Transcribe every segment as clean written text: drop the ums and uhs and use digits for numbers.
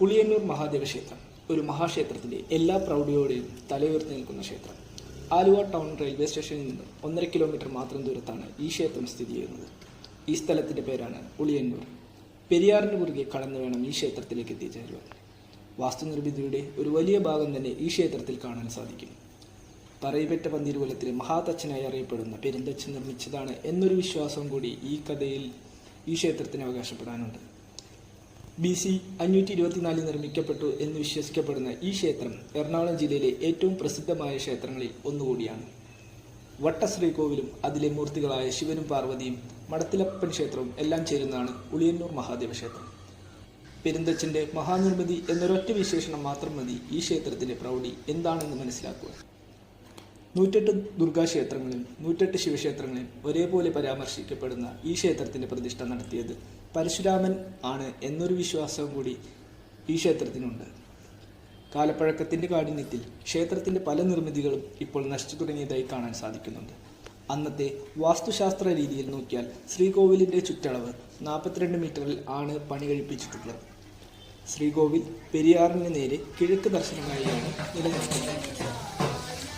ഉളിയന്നൂർ മഹാദേവ ക്ഷേത്രം ഒരു മഹാക്ഷേത്രത്തിന്റെ എല്ലാ പ്രൗഢിയോടെയും തലയുയർത്തി നിൽക്കുന്ന ക്ഷേത്രം. ആലുവ ടൗൺ റെയിൽവേ സ്റ്റേഷനിൽ നിന്ന് 1.5 കിലോമീറ്റർ മാത്രം ദൂരത്താണ് ഈ ക്ഷേത്രം സ്ഥിതി ചെയ്യുന്നത്. ഈ സ്ഥലത്തിന്റെ പേരാണ് ഉളിയന്നൂർ. പെരിയാറിന് കുറുകെ കടന്നു വേണം ഈ ക്ഷേത്രത്തിലേക്ക് എത്തിച്ചേരുവാൻ. വാസ്തുനിർമ്മിതിയുടെ ഒരു വലിയ ഭാഗം തന്നെ ഈ ക്ഷേത്രത്തിൽ കാണാൻ സാധിക്കും. പറയിപെറ്റ പന്തീരുകുലത്തിലെ മഹാതച്ചനായി അറിയപ്പെടുന്ന പെരുന്തച്ഛൻ നിർമ്മിച്ചതാണ് എന്നൊരു വിശ്വാസം കൂടി ഈ കഥയിൽ ഈ ക്ഷേത്രത്തിന് അവകാശപ്പെടാനുണ്ട്. BC 524 നിർമ്മിക്കപ്പെട്ടു എന്ന് വിശ്വസിക്കപ്പെടുന്ന ഈ ക്ഷേത്രം എറണാകുളം ജില്ലയിലെ ഏറ്റവും പ്രസിദ്ധമായ ക്ഷേത്രങ്ങളിൽ ഒന്നുകൂടിയാണ്. വട്ടശ്രീകോവിലും അതിലെ മൂർത്തികളായ ശിവനും പാർവതിയും മടത്തിലപ്പൻ ക്ഷേത്രവും എല്ലാം ചേരുന്നതാണ് ഉളിയന്നൂർ മഹാദേവ ക്ഷേത്രം. പെരുന്തച്ഛൻ്റെ മഹാനിർമ്മിതി എന്നൊരൊറ്റ വിശേഷണം മാത്രം മതി ഈ ക്ഷേത്രത്തിൻ്റെ പ്രൗഢി എന്താണെന്ന് മനസ്സിലാക്കുക. 108 ദുർഗാക്ഷേത്രങ്ങളിലും 108 ശിവക്ഷേത്രങ്ങളിലും ഒരേപോലെ പരാമർശിക്കപ്പെടുന്ന ഈ ക്ഷേത്രത്തിൻ്റെ പ്രതിഷ്ഠ നടത്തിയത് പരശുരാമൻ ആണ് എന്നൊരു വിശ്വാസവും കൂടി ഈ ക്ഷേത്രത്തിനുണ്ട്. കാലപ്പഴക്കത്തിൻ്റെ കാഠിന്യത്തിൽ ക്ഷേത്രത്തിൻ്റെ പല നിർമ്മിതികളും ഇപ്പോൾ നശിച്ചു തുടങ്ങിയതായി കാണാൻ സാധിക്കുന്നുണ്ട്. അന്നത്തെ വാസ്തുശാസ്ത്ര രീതിയിൽ നോക്കിയാൽ ശ്രീകോവിലിൻ്റെ ചുറ്റളവ് 42 മീറ്ററിൽ ആണ് പണി കഴിപ്പിച്ചിട്ടുള്ളത്. ശ്രീകോവിൽ പെരിയാറിന് നേരെ കിഴക്ക് ദർശനമായാണ് നിലനിൽക്കുന്നത്.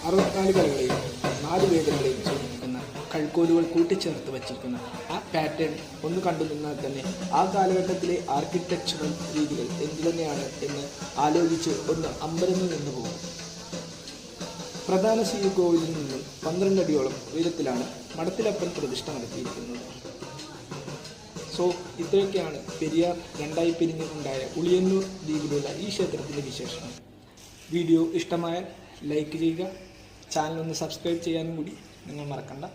64 കലകളെയും 4 വേദങ്ങളെയും സൂചിപ്പിക്കുന്ന കഴുക്കോലുകൾ കൂട്ടിച്ചേർത്ത് വച്ചിരിക്കുന്ന ആ പാറ്റേൺ ഒന്ന് കണ്ടു നിന്നാൽ തന്നെ ആ കാലഘട്ടത്തിലെ ആർക്കിടെക്ചറൽ രീതികൾ എന്തുതന്നെയാണ് എന്ന് ആലോചിച്ച് ഒന്ന് അമ്പരന്ന് നിന്ന് പോകും. പ്രധാന ശ്രീകോവിലിൽ നിന്നും 12 അടിയോളം ഉയരത്തിലാണ് മടത്തിലപ്പൻ പ്രതിഷ്ഠ നടത്തിയിരിക്കുന്നത്. ഇത്രയൊക്കെയാണ് പെരിയാർ രണ്ടായി പിരിഞ്ഞുണ്ടായ ഉളിയന്നൂർ ദ്വീപിലുള്ള ഈ ക്ഷേത്രത്തിൻ്റെ വിശേഷണം. വീഡിയോ ഇഷ്ടമായാൽ ലൈക്ക് ചെയ്യുക, ചാനൽ ഒന്ന് സബ്സ്ക്രൈബ് ചെയ്യാനും കൂടി നിങ്ങൾ മറക്കണ്ട.